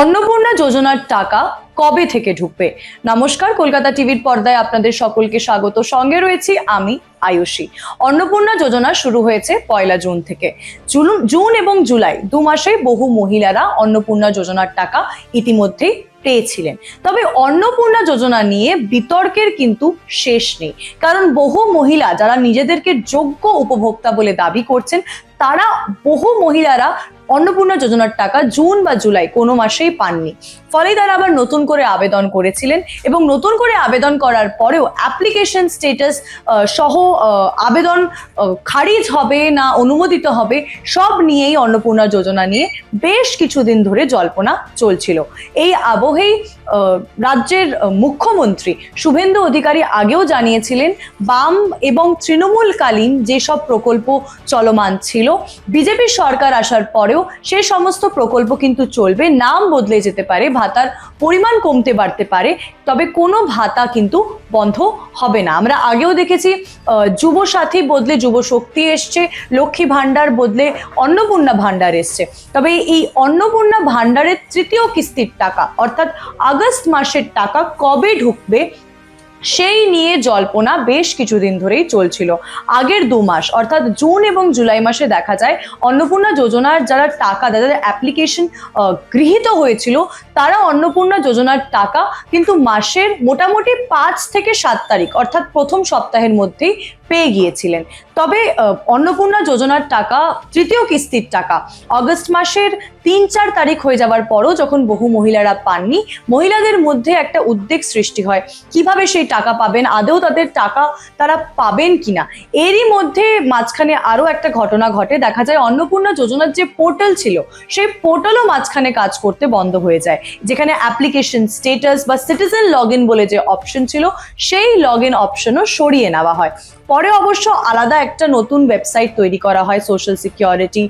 অন্নপূর্ণা যোজনার টাকা কবে থেকে ঢুকবে? নমস্কার, কলকাতা টিভির পর্দায় আপনাদের সকলকে স্বাগত। সঙ্গে রয়েছি আমি আয়ুষী। অন্নপূর্ণা যোজনা শুরু হয়েছে 1 জুন থেকে। জুন এবং জুলাই 2 মাসে বহু মহিলারা অন্নপূর্ণা যোজনার টাকা ইতিমধ্যেই পেয়েছিলেন। তবে অন্নপূর্ণা যোজনা নিয়ে বিতর্কের কিন্তু শেষ নেই, কারণ বহু মহিলা যারা নিজেদেরকে যোগ্য উপভোক্তা বলে দাবি করছেন, তারা বহু মহিলারা অন্নপূর্ণা যোজনার টাকা জুন বা জুলাই কোনো মাসেই পাননি। ফলে তারা আবার নতুন করে আবেদন করেছিলেন এবং নতুন করে আবেদন করার পরেও অ্যাপ্লিকেশন স্টেটাস সহ আবেদন খারিজ হবে না অনুমোদিত হবে, সব নিয়েই অন্নপূর্ণা যোজনা নিয়ে বেশ কিছুদিন ধরে জল্পনা চলছিল। এই আবহেই রাজ্যের মুখ্যমন্ত্রী শুভেন্দু অধিকারী আগেও জানিয়েছিলেন, বাম এবং তৃণমূলকালীন যেসব প্রকল্প চলমান ছিল, বিজেপি সরকার আসার পরেও সে সমস্ত প্রকল্প কিন্তু চলবে। নাম বদলে যেতে পারে, ভাতার পরিমাণ কমতে বাড়তে পারে, তবে কোনো ভাতা কিন্তু বন্ধ হবে না। আমরা আগেও দেখেছি যুব সাথী বদলে যুব শক্তি এসছে, লক্ষ্মী ভাণ্ডার বদলে অন্নপূর্ণা ভাণ্ডার এসছে। তবে এই অন্নপূর্ণা ভাণ্ডারের তৃতীয় কিস্তির টাকা অর্থাৎ আগস্ট মাসের টাকা কবে ঢুকবে সেই নিয়ে জল্পনা বেশ কিছুদিন ধরেই চলছিল। আগের 2 মাস অর্থাৎ জুন এবং জুলাই মাসে দেখা যায় অন্নপূর্ণা যোজনার যারা টাকা, যাদের অ্যাপ্লিকেশন গৃহীত হয়েছিল, তারা অন্নপূর্ণা যোজনার টাকা কিন্তু মাসের মোটামুটি 5 থেকে 7 তারিখ অর্থাৎ প্রথম সপ্তাহের মধ্যেই পেয়ে গিয়েছিলেন। তবে অন্নপূর্ণা যোজনার টাকা তৃতীয় কিস্তির টাকা অগস্ট মাসের 3-4 তারিখ হয়ে যাওয়ার পরও যখন বহু মহিলারা পাননি, মহিলাদের মধ্যে একটা উদ্বেগ সৃষ্টি হয়, কিভাবে সেই টাকা পাবেন, আদৌ তাদের টাকা তারা পাবেন কিনা। এরই মধ্যে মাঝখানে আরো একটা ঘটনা ঘটে। দেখা যায় অন্নপূর্ণা যোজনার যে পোর্টাল ছিল, সেই পোর্টালও মাঝখানে কাজ করতে বন্ধ হয়ে যায়, যেখানে অ্যাপ্লিকেশন স্টেটাস বা সিটিজেন লগ ইন বলে যে অপশন ছিল, সেই লগ ইন অপশনও সরিয়ে নেওয়া হয়। পরে অবশ্য আলাদা একটা নতুন ওয়েবসাইট তৈরি করা হয়, social security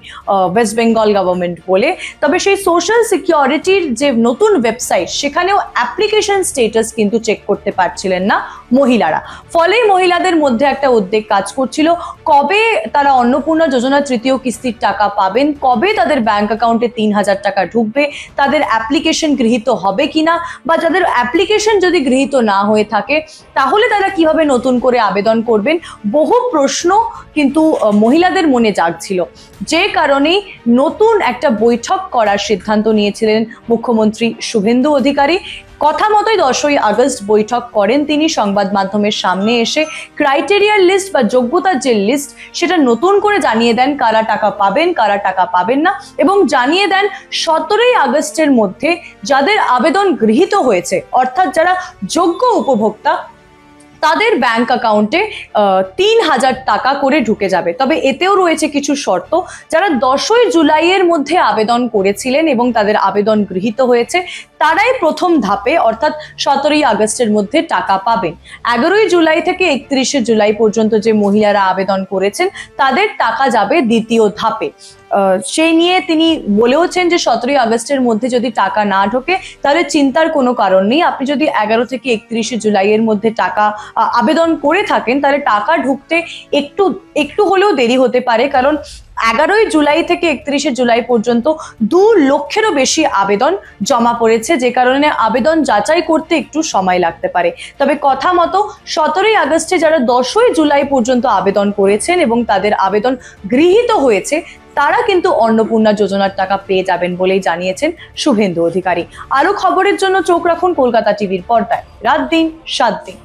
West Bengal government বলে। তবে সেই সোশ্যাল সিকিউরিটির যে নতুন ওয়েবসাইট, সেখানেও অ্যাপ্লিকেশন স্টেটাস কিন্তু চেক করতে পারছিলেন না মহিলারা। ফলে মহিলাদের মধ্যে একটা উদ্বেগ কাজ করছিল, কবে তারা অন্নপূর্ণা যোজনার তৃতীয় কিস্তির টাকা পাবেন, কবে তাদের ব্যাংক অ্যাকাউন্টে 3,000 টাকা ঢুকবে, তাদের অ্যাপ্লিকেশন গৃহীত হবে কিনা, বা যাদের অ্যাপ্লিকেশন যদি গৃহীত না হয়ে থাকে তাহলে তারা কিভাবে নতুন করে আবেদন করবেন। বহু প্রশ্ন কিন্তু মহিলাদের মনে জাগছিল, যে কারণেই নতুন একটা বৈঠক করার সিদ্ধান্ত নিয়েছিলেন মুখ্যমন্ত্রী শুভেন্দু অধিকারী। কথা মতোই 10ই আগস্ট বৈঠক করেন তিনি। সংবাদ মাধ্যমের সামনে এসে ক্রাইটেরিয়ার লিস্ট বা যোগ্যতার যে লিস্ট, সেটা নতুন করে জানিয়ে দেন কারা টাকা পাবেন, কারা টাকা পাবেন না, এবং জানিয়ে দেন 17ই আগস্টের মধ্যে যাদের আবেদন গৃহীত হয়েছে অর্থাৎ যারা যোগ্য উপভোক্তা, তাদের ব্যাংক অ্যাকাউন্টে 3,000 টাকা করে ঢুকে যাবে। তবে এতেও রয়েছে কিছু শর্ত। যারা 10ই জুলাইয়ের মধ্যে আবেদন করেছিলেন এবং তাদের আবেদন গৃহীত হয়েছে, তারাই প্রথম ধাপে অর্থাৎ 17ই আগস্টের মধ্যে টাকা পাবেন। 11ই জুলাই থেকে 31শে জুলাই পর্যন্ত যে মহিলারা আবেদন করেছেন, তাদের টাকা যাবে দ্বিতীয় ধাপে। সেই নিয়ে তিনি বলেওছেন যে 17ই আগস্টের মধ্যে যদি টাকা না ঢোকে তাহলে চিন্তার কোনো কারণ নেই। আপনি যদি 11 থেকে 31শে জুলাইয়ের মধ্যে টাকা আবেদন করে থাকেন, তাহলে টাকা ঢুকতে একটু হলেও দেরি হতে পারে, কারণ 11ই জুলাই থেকে 31শে জুলাই পর্যন্ত 2 লক্ষেরও বেশি আবেদন জমা পড়েছে, যে কারণে আবেদন যাচাই করতে একটু সময় লাগতে পারে। তবে কথা মতো 17ই আগস্টে যারা 10ই জুলাই পর্যন্ত আবেদন করেছেন এবং তাদের আবেদন গৃহীত হয়েছে, তারা কিন্তু অন্নপূর্ণা যোজনার টাকা পেয়ে যাবেন বলেই জানিয়েছেন শুভেন্দু অধিকারী। আরো খবরের জন্য চোখ রাখুন কলকাতা টিভির পর্দায়, রাত দিন 7 দিন।